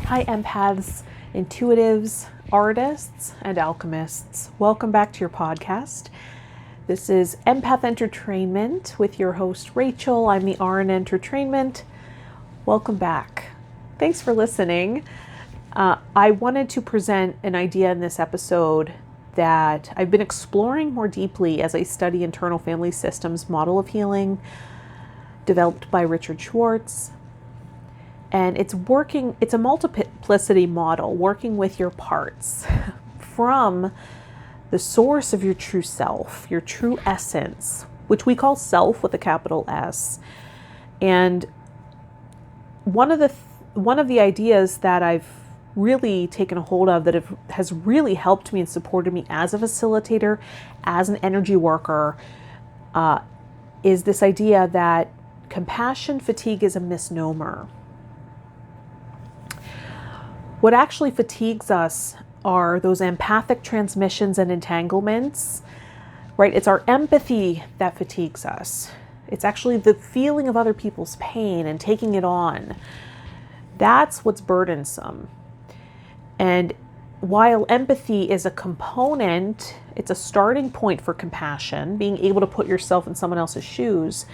Hi, empaths, intuitives, artists, and alchemists. Welcome back to your podcast. This is Empath Entertainment with your host, Rachael. I'm the R in entertRainment. Welcome back. Thanks for listening. I wanted to present an idea in this episode that I've been exploring more deeply as I study internal family systems model of healing developed by Richard Schwartz. And it's a multiplicity model, working with your parts from the source of your true self, your true essence, which we call self with a capital S. And one of the ideas that I've really taken a hold of that has really helped me and supported me as a facilitator, as an energy worker, is this idea that compassion fatigue is a misnomer. What actually fatigues us are those empathic transmissions and entanglements, right? It's our empathy that fatigues us. It's actually the feeling of other people's pain and taking it on. That's what's burdensome. And while empathy is a component, it's a starting point for compassion, being able to put yourself in someone else's shoes.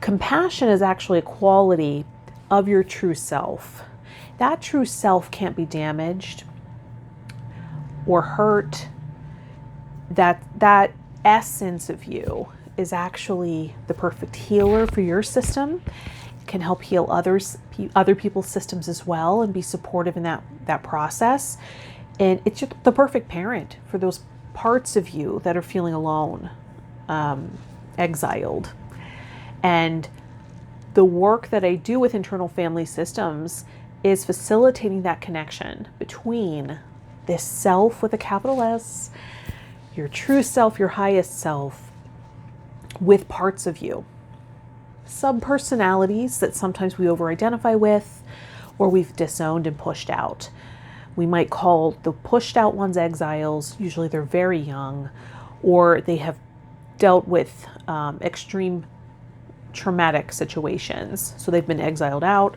Compassion is actually a quality of your true self. That true self can't be damaged or hurt. That essence of you is actually the perfect healer for your system. It can help heal other people's systems as well and be supportive in that process. And it's just the perfect parent for those parts of you that are feeling alone, exiled. And the work that I do with internal family systems is facilitating that connection between this self with a capital S, your true self, your highest self, with parts of you. Subpersonalities that sometimes we over-identify with, or we've disowned and pushed out. We might call the pushed out ones exiles. Usually they're very young, or they have dealt with extreme traumatic situations. So they've been exiled out.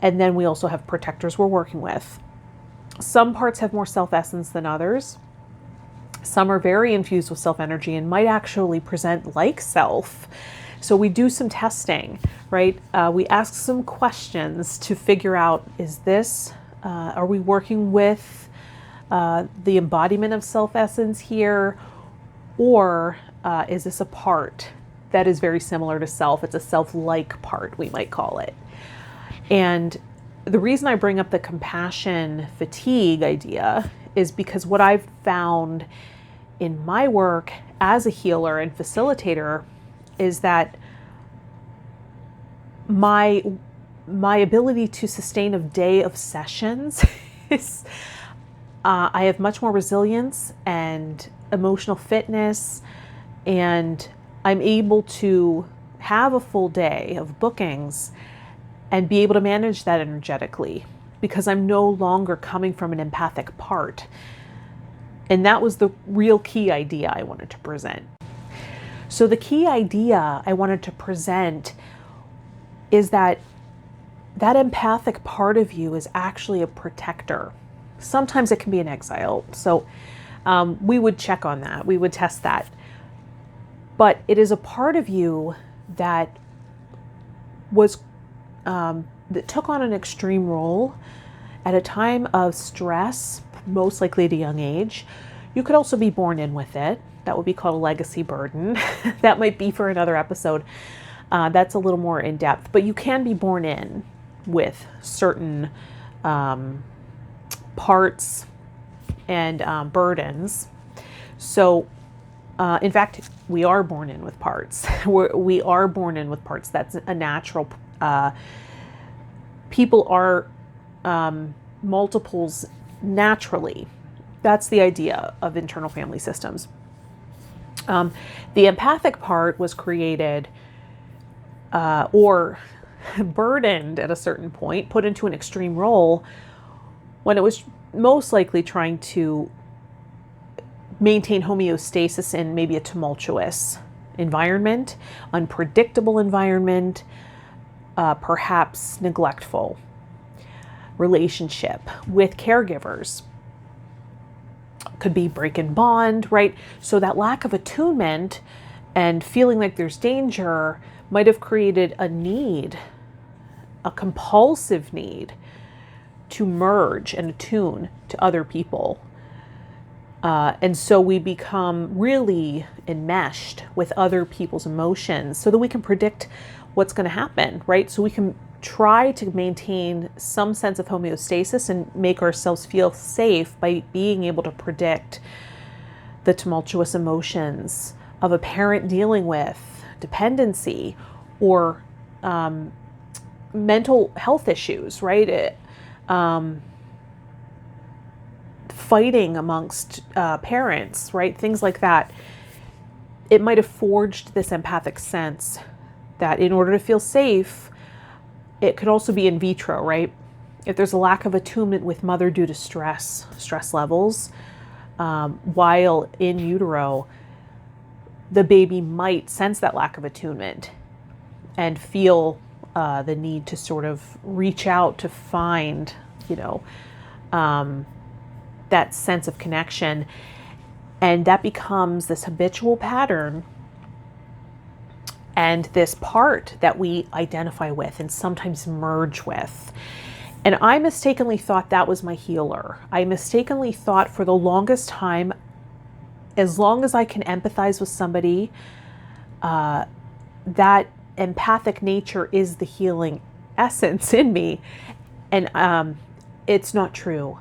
And then we also have protectors we're working with. Some parts have more self-essence than others. Some are very infused with self-energy and might actually present like self. So we do some testing, right? We ask some questions to figure out, are we working with the embodiment of self-essence here? Or is this a part that is very similar to self? It's a self-like part, we might call it. And the reason I bring up the compassion fatigue idea is because what I've found in my work as a healer and facilitator is that my ability to sustain a day of sessions is, I have much more resilience and emotional fitness, and I'm able to have a full day of bookings and be able to manage that energetically because I'm no longer coming from an empathic part. And that was the real key idea I wanted to present. So the key idea I wanted to present is that empathic part of you is actually a protector. Sometimes it can be an exile. So we would check on that. We would test that. But it is a part of you that that took on an extreme role at a time of stress, most likely at a young age. You could also be born in with it. That would be called a legacy burden. That might be for another episode. That's a little more in depth, but you can be born in with certain parts and burdens. So in fact, we are born in with parts. We are born in with parts. That's a natural. People are multiples naturally. That's the idea of internal family systems. The empathic part was created or burdened at a certain point, put into an extreme role when it was most likely trying to maintain homeostasis in maybe a tumultuous environment, unpredictable environment, perhaps neglectful. relationship with caregivers. Could be break and bond, right? So that lack of attunement and feeling like there's danger might have created a need, a compulsive need to merge and attune to other people. And so we become really enmeshed with other people's emotions so that we can predict what's going to happen, right? So we can try to maintain some sense of homeostasis and make ourselves feel safe by being able to predict the tumultuous emotions of a parent dealing with dependency or mental health issues, right? Fighting amongst parents, right? Things like that. It might have forged this empathic sense that in order to feel safe, it could also be in vitro, right? If there's a lack of attunement with mother due to stress levels, while in utero, the baby might sense that lack of attunement and feel the need to sort of reach out to find, that sense of connection. And that becomes this habitual pattern and this part that we identify with and sometimes merge with. And I mistakenly thought that was my healer. I mistakenly thought for the longest time, as long as I can empathize with somebody, that empathic nature is the healing essence in me. And it's not true.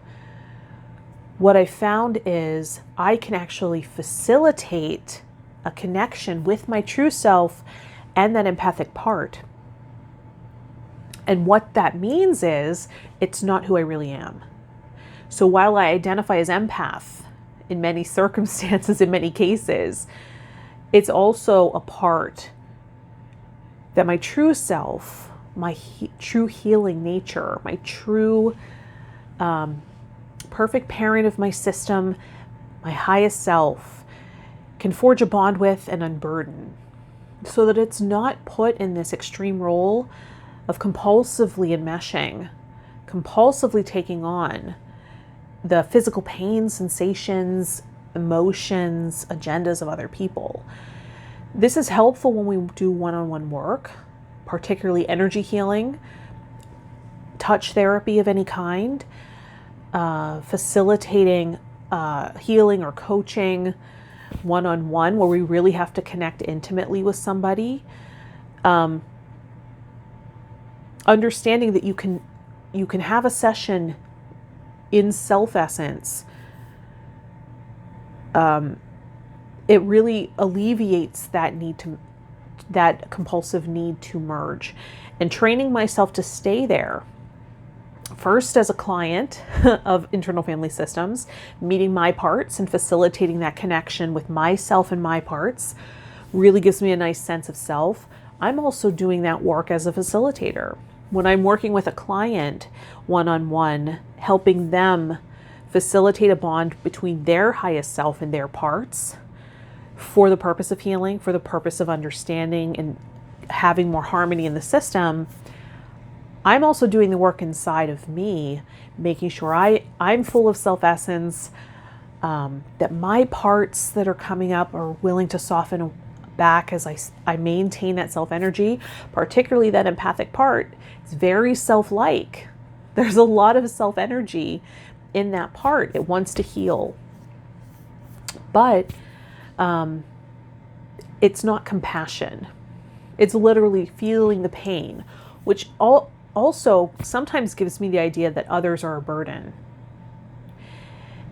What I found is I can actually facilitate a connection with my true self and that empathic part. And what that means is it's not who I really am. So while I identify as empath in many circumstances, in many cases, it's also a part that my true self, my true healing nature, my true perfect parent of my system, my highest self, can forge a bond with and unburden, so that it's not put in this extreme role of compulsively enmeshing, compulsively taking on the physical pain, sensations, emotions, agendas of other people. This is helpful when we do one-on-one work, particularly energy healing, touch therapy of any kind, facilitating healing or coaching one-on-one, where we really have to connect intimately with somebody. Understanding that you can have a session in self-essence. It really alleviates that compulsive need to merge, and training myself to stay there. First, as a client of internal family systems, meeting my parts and facilitating that connection with myself and my parts really gives me a nice sense of self. I'm also doing that work as a facilitator. When I'm working with a client one-on-one, helping them facilitate a bond between their highest self and their parts for the purpose of healing, for the purpose of understanding and having more harmony in the system, I'm also doing the work inside of me, making sure I'm full of self-essence, that my parts that are coming up are willing to soften back as I maintain that self-energy, particularly that empathic part. It's very self-like. There's a lot of self-energy in that part. It wants to heal. But it's not compassion. It's literally feeling the pain, which also sometimes gives me the idea that others are a burden.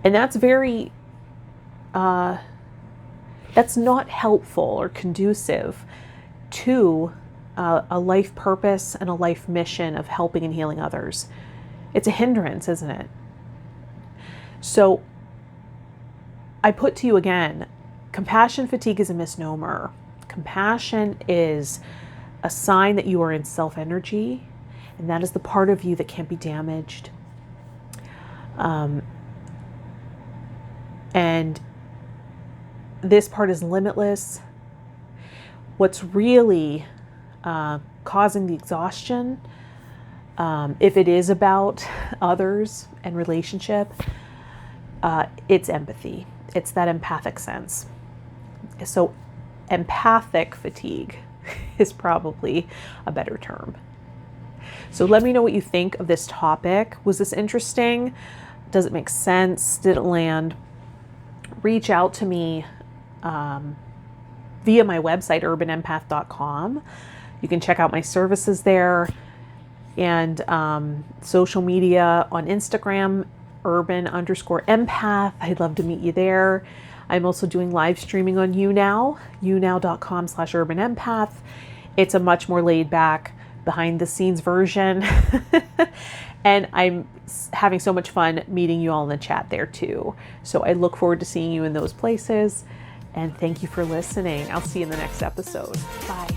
And that's very, that's not helpful or conducive to a life purpose and a life mission of helping and healing others. It's a hindrance, isn't it? So I put to you again, compassion fatigue is a misnomer. Compassion is a sign that you are in self-energy, and that is the part of you that can't be damaged. And this part is limitless. What's really causing the exhaustion If it is about others and relationship, it's empathy. It's that empathic sense. So empathic fatigue is probably a better term. So let me know what you think of this topic. Was this interesting? Does it make sense? Did it land? Reach out to me via my website, urbanempath.com. You can check out my services there, and social media on Instagram, urban_empath. I'd love to meet you there. I'm also doing live streaming on YouNow, younow.com/urbanempath. It's a much more laid back, behind the scenes version. And I'm having so much fun meeting you all in the chat there too. So I look forward to seeing you in those places. And thank you for listening. I'll see you in the next episode. Bye.